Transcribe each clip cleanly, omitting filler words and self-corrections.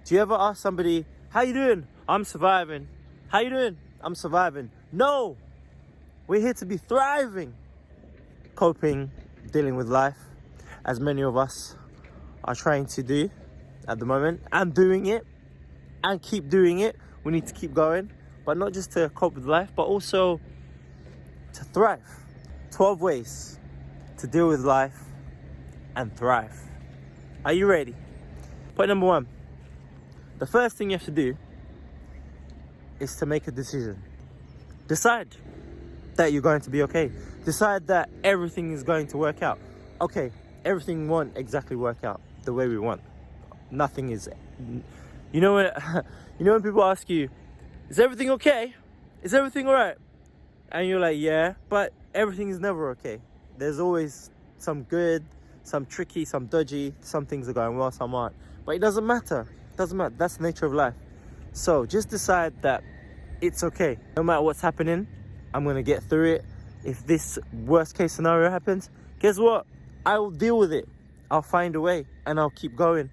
Do you ever ask somebody, how you doing? I'm surviving. How you doing? I'm surviving. No, we're here to be thriving. Coping, dealing with life, as many of us are trying to do at the moment, and doing it, and keep doing it. We need to keep going, but not just to cope with life, but also to thrive. 12 ways to deal with life and thrive. Are you ready? Point number 1. The first thing you have to do is to make a decision. Decide that you're going to be okay. Decide that everything is going to work out. Okay, everything won't exactly work out the way we want. Nothing is. You know when people ask you, is everything okay? Is everything alright? And you're like, yeah, but everything is never okay. There's always some good, some tricky, some dodgy. Some things are going well, some aren't. But it doesn't matter. It doesn't matter. That's the nature of life. So just decide that it's okay. No matter what's happening, I'm going to get through it. If this worst case scenario happens, guess what? I will deal with it. I'll find a way and I'll keep going.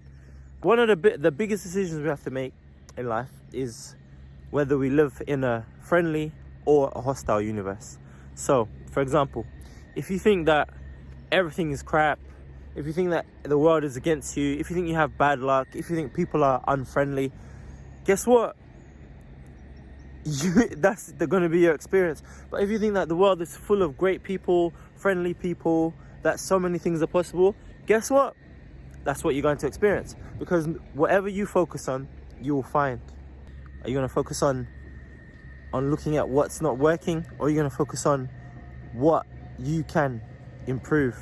One of the biggest decisions we have to make in life is whether we live in a friendly or a hostile universe. So, for example, if you think that everything is crap, if you think that the world is against you, if you think you have bad luck, if you think people are unfriendly, guess what? That's going to be your experience. But if you think that the world is full of great people, friendly people, that so many things are possible, guess what? That's what you're going to experience. Because whatever you focus on, you will find. Are you going to focus on looking at what's not working, or are you going to focus on what you can improve?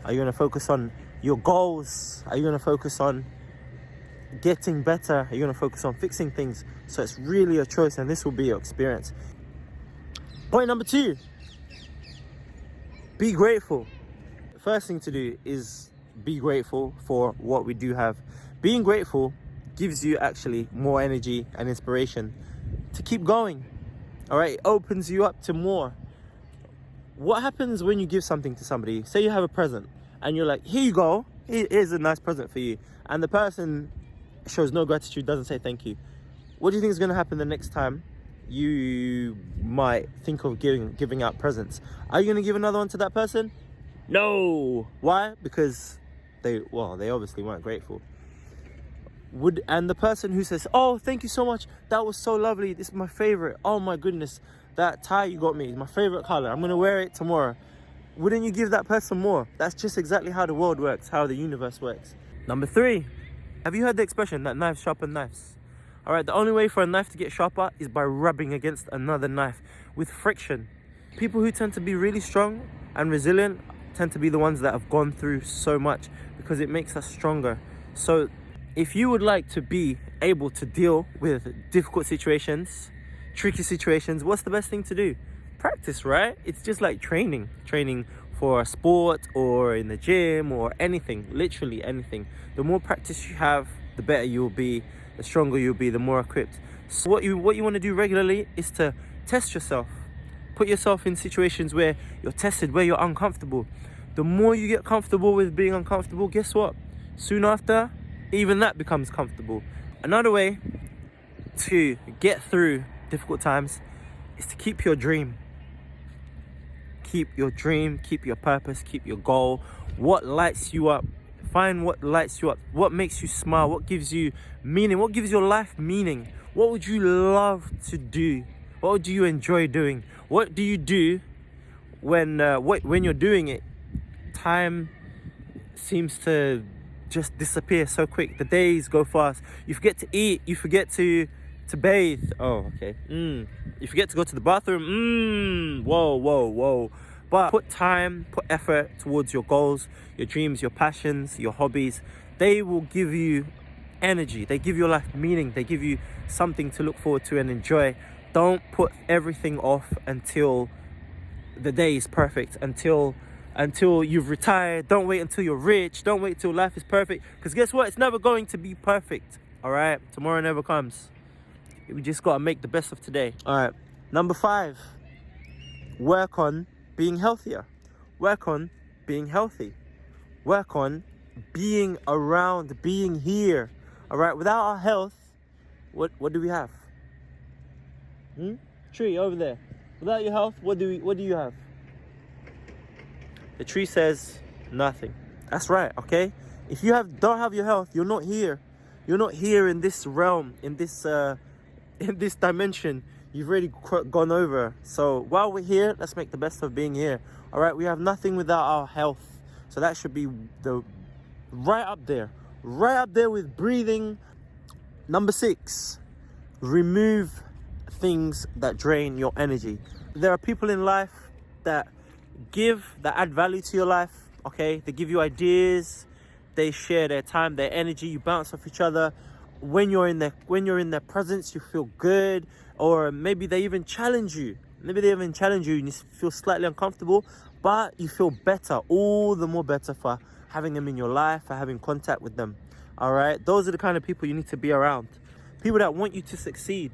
Are you going to focus on your goals? Are you going to focus on getting better? Are you going to focus on fixing things? So it's really a choice, and this will be your experience. Point number 2, be grateful. The first thing to do is be grateful for what we do have. Being grateful gives you actually more energy and inspiration to keep going. All right, it opens you up to more. What happens when you give something to somebody? Say you have a present and you're like, here you go, here's a nice present for you, and the person shows no gratitude, doesn't say thank you. What do you think is going to happen the next time you might think of giving out presents? Are you going to give another one to that person? No. Why? Because they obviously weren't grateful. And the person who says, oh, thank you so much, that was so lovely, this is my favorite, oh my goodness, that tie you got me is my favorite color, I'm gonna wear it tomorrow. Wouldn't you give that person more? That's just exactly how the world works, how the universe works. Number 3, have you heard the expression that knives sharpen knives? All right, the only way for a knife to get sharper is by rubbing against another knife with friction. People who tend to be really strong and resilient tend to be the ones that have gone through so much, because it makes us stronger. So if you would like to be able to deal with difficult situations, tricky situations, what's the best thing to do? Practice, right? It's just like training for a sport or in the gym or anything, literally anything. The more practice you have, the better you'll be, the stronger you'll be, the more equipped. So what you want to do regularly is to test yourself. Put yourself in situations where you're tested, where you're uncomfortable. The more you get comfortable with being uncomfortable, guess what? Soon after, even that becomes comfortable. Another way to get through difficult times is to keep your dream. Keep your dream, keep your purpose, keep your goal. What lights you up? Find what lights you up. What makes you smile? What gives you meaning? What gives your life meaning? What would you love to do? What do you enjoy doing? What do you do when you're doing it? Time seems to just disappear so quick. The days go fast. You forget to eat. You forget to bathe. Oh, okay. You forget to go to the bathroom. Whoa. But put time, put effort towards your goals, your dreams, your passions, your hobbies. They will give you energy. They give your life meaning. They give you something to look forward to and enjoy. Don't put everything off until the day is perfect, until you've retired. Don't wait until you're rich. Don't wait till life is perfect, because guess what? It's never going to be perfect. All right, tomorrow never comes. We just got to make the best of today. All right, number 5, work on being healthier. Work on being healthy. Work on being around, being here. All right, without our health, what do we have? Tree over there. Without your health, what do you have? The tree says nothing. That's right, okay? If you don't have your health, you're not here. You're not here in this realm, in this dimension. You've already gone over. So while we're here, let's make the best of being here. All right, we have nothing without our health. So that should be right up there with breathing. Number 6, remove things that drain your energy. There are people in life that add value to your life, okay? They give you ideas, they share their time, their energy, you bounce off each other. When you're in their presence, you feel good, or maybe they even challenge you. And you feel slightly uncomfortable, but you feel better, all the more better for having them in your life, for having contact with them. All right, those are the kind of people you need to be around. People that want you to succeed,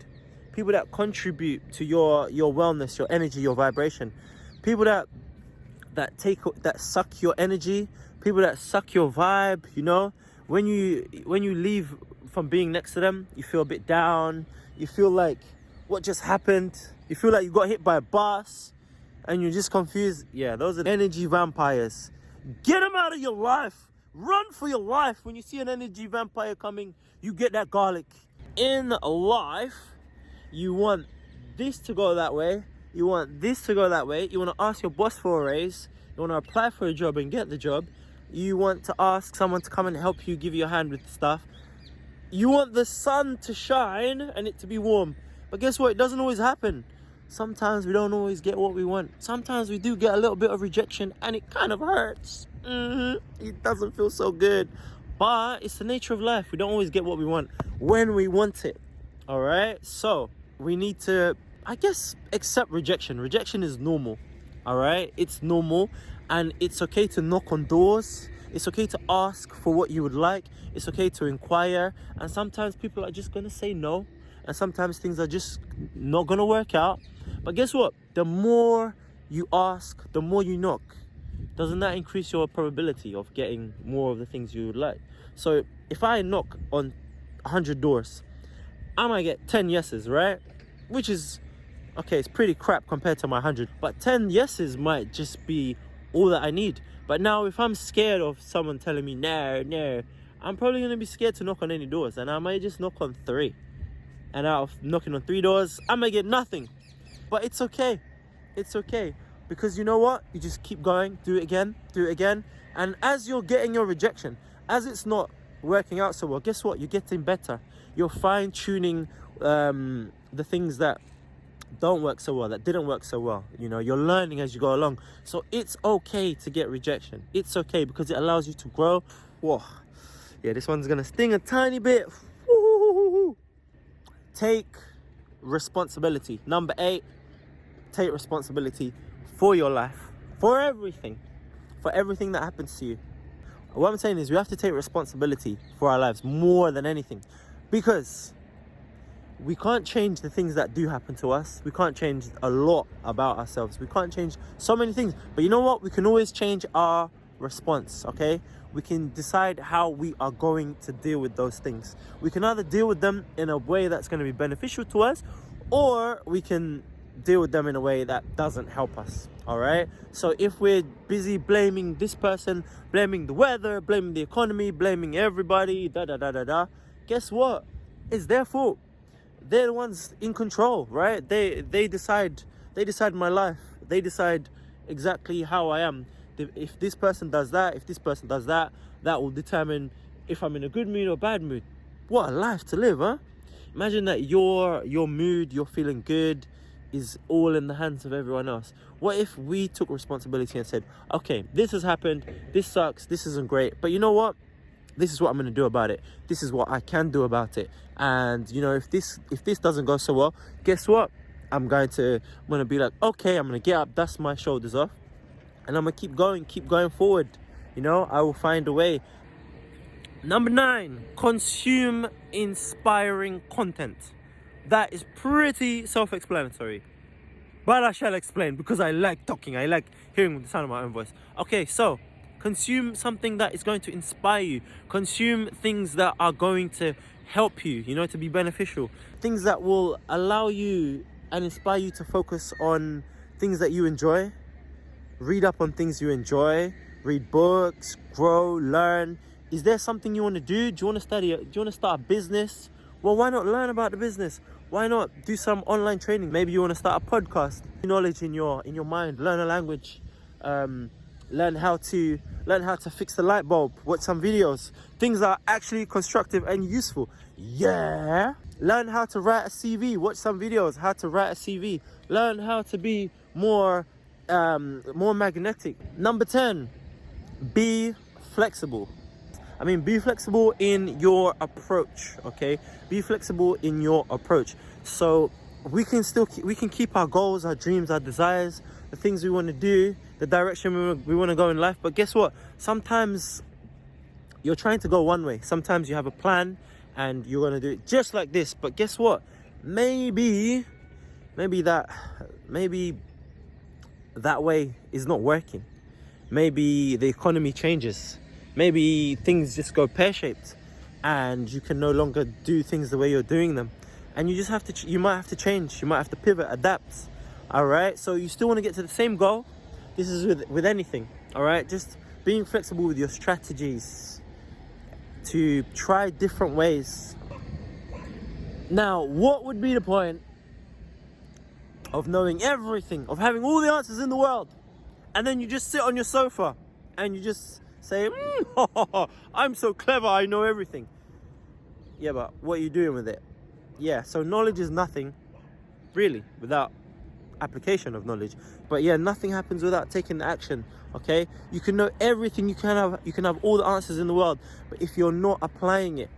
people that contribute to your wellness, your energy, your vibration. People that suck your energy, people that suck your vibe. You know, when you leave from being next to them, you feel a bit down. You feel like, what just happened? You feel like you got hit by a bus and you're just confused. Yeah, those are the energy vampires. Get them out of your life. Run for your life. When you see an energy vampire coming, you get that garlic. In life, you want this to go that way. You want this to go that way. You want to ask your boss for a raise. You want to apply for a job and get the job. You want to ask someone to come and help you, give you a hand with stuff. You want the sun to shine and it to be warm. But guess what? It doesn't always happen. Sometimes we don't always get what we want. Sometimes we do get a little bit of rejection and it kind of hurts. It doesn't feel so good. But it's the nature of life. We don't always get what we want when we want it. All right? So we need to, I guess, accept rejection. Rejection is normal. All right? It's normal. And it's okay to knock on doors. It's okay to ask for what you would like. It's okay to inquire. And sometimes people are just going to say no. And sometimes things are just not going to work out. But guess what? The more you ask, the more you knock. Doesn't that increase your probability of getting more of the things you would like? So if I knock on 100 doors, I might get 10 yeses, right? Which is, okay, it's pretty crap compared to my 100. But 10 yeses might just be all that I need. But now if I'm scared of someone telling me no, I'm probably going to be scared to knock on any doors. And I might just knock on 3. And out of knocking on 3 doors, I might get nothing. But it's okay. It's okay. Because you know what? You just keep going, do it again. And as you're getting your rejection, as it's not working out so well, guess what? You're getting better. You're fine-tuning the things that don't work so well, that didn't work so well. You know, you're learning as you go along. So it's okay to get rejection. It's okay because it allows you to grow. Whoa. Yeah, this one's going to sting a tiny bit. Woo-hoo-hoo-hoo. Take responsibility. Number 8, take responsibility for your life, for everything that happens to you. What I'm saying is we have to take responsibility for our lives more than anything, because we can't change the things that do happen to us. We can't change a lot about ourselves. We can't change so many things. But you know what? We can always change our response, okay? We can decide how we are going to deal with those things. We can either deal with them in a way that's going to be beneficial to us, or we can deal with them in a way that doesn't help us. All right, so if we're busy blaming this person, blaming the weather, blaming the economy, blaming everybody, guess what? It's their fault. They're the ones in control, right? They decide my life. They decide exactly how I am. If this person does that, if this person does that, that will determine if I'm in a good mood or bad mood. What a life to live, huh? Imagine that your mood, you're feeling good, is all in the hands of everyone else. What if we took responsibility and said, okay, this has happened, this sucks, this isn't great, but you know what? This is what I'm going to do about it. This is what I can do about it. And you know, if this doesn't go so well, guess what? I'm going to be like, okay, I'm going to get up, dust my shoulders off, and I'm going to keep going forward. You know, I will find a way. Number 9, consume inspiring content. That is pretty self-explanatory, but I shall explain because I like talking. I like hearing the sound of my own voice. Okay, so Consume something that is going to inspire you. Consume things that are going to help you, you know, to be beneficial. Things that will allow you and inspire you to focus on things that you enjoy. Read up on things you enjoy. Read books, grow, learn. Is there something you want to do? Do you want to study? Do you want to start a business? Well, why not learn about the business? Why not do some online training? Maybe you want to start a podcast. Knowledge in your mind. Learn a language. Learn how to fix the light bulb. Watch some videos. Things that are actually constructive and useful. Yeah. Learn how to write a CV. Watch some videos. How to write a CV. Learn how to be more magnetic. Number 10. Be flexible. Be flexible in your approach, okay? Be flexible in your approach. So we can keep our goals, our dreams, our desires, the things we want to do, the direction we want to go in life. But guess what? Sometimes you're trying to go one way. Sometimes you have a plan and you're going to do it just like this. But guess what? Maybe that way is not working. Maybe the economy changes. Maybe things just go pear-shaped and you can no longer do things the way you're doing them. And you might have to change. You might have to pivot, adapt. All right. So you still want to get to the same goal. This is with anything. All right. Just being flexible with your strategies to try different ways. Now, what would be the point of knowing everything, of having all the answers in the world, and then you just sit on your sofa and you just say, I'm so clever, I know everything. Yeah, but what are you doing with it? Yeah, so knowledge is nothing, really, without application of knowledge. But yeah, nothing happens without taking the action, okay? You can know everything, you can have all the answers in the world, but if you're not applying it,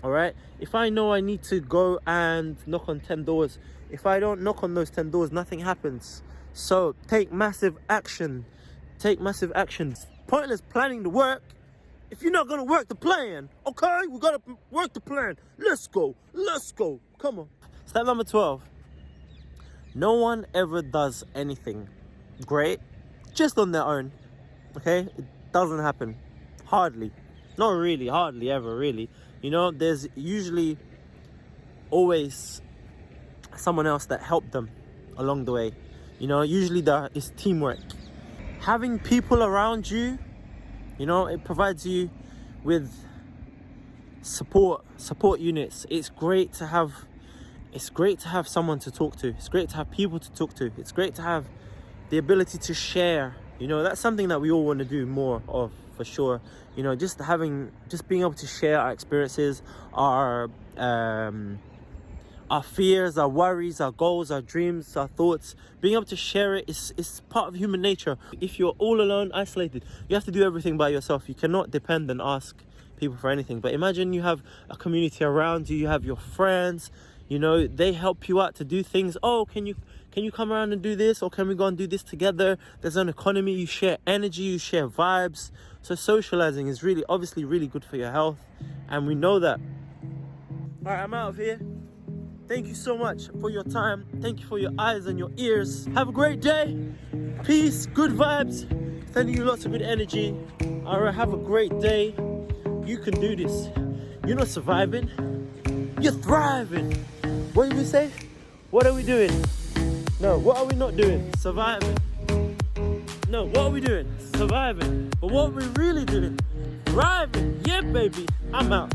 all right? If I know I need to go and knock on 10 doors, if I don't knock on those 10 doors, nothing happens. So take massive action. Take massive actions. Pointless planning to work if you're not gonna work the plan. Okay, we gotta work the plan. Let's go. Come on. Step number 12. No one ever does anything great just on their own. Okay, it doesn't happen. Hardly. Not really. Hardly ever. Really. You know, there's usually always someone else that helped them along the way. You know, usually it's teamwork. Having people around you, you know, it provides you with support units. It's great to have someone to talk to. It's great to have people to talk to. It's great to have the ability to share. You know, that's something that we all want to do more of, for sure. You know, just being able to share our experiences, our fears, our worries, our goals, our dreams, our thoughts. Being able to share it is part of human nature. If you're all alone, isolated, you have to do everything by yourself. You cannot depend and ask people for anything. But imagine you have a community around you, you have your friends, you know, they help you out to do things. Oh, can you come around and do this? Or can we go and do this together? There's an economy, you share energy, you share vibes. So socializing is obviously really good for your health. And we know that. All right, I'm out of here. Thank you so much for your time. Thank you for your eyes and your ears. Have a great day. Peace, good vibes. Sending you lots of good energy. All right, have a great day. You can do this. You're not surviving. You're thriving. What did we say? What are we doing? No, what are we not doing? Surviving. No, what are we doing? Surviving. But what are we really doing? Thriving. Yeah, baby. I'm out.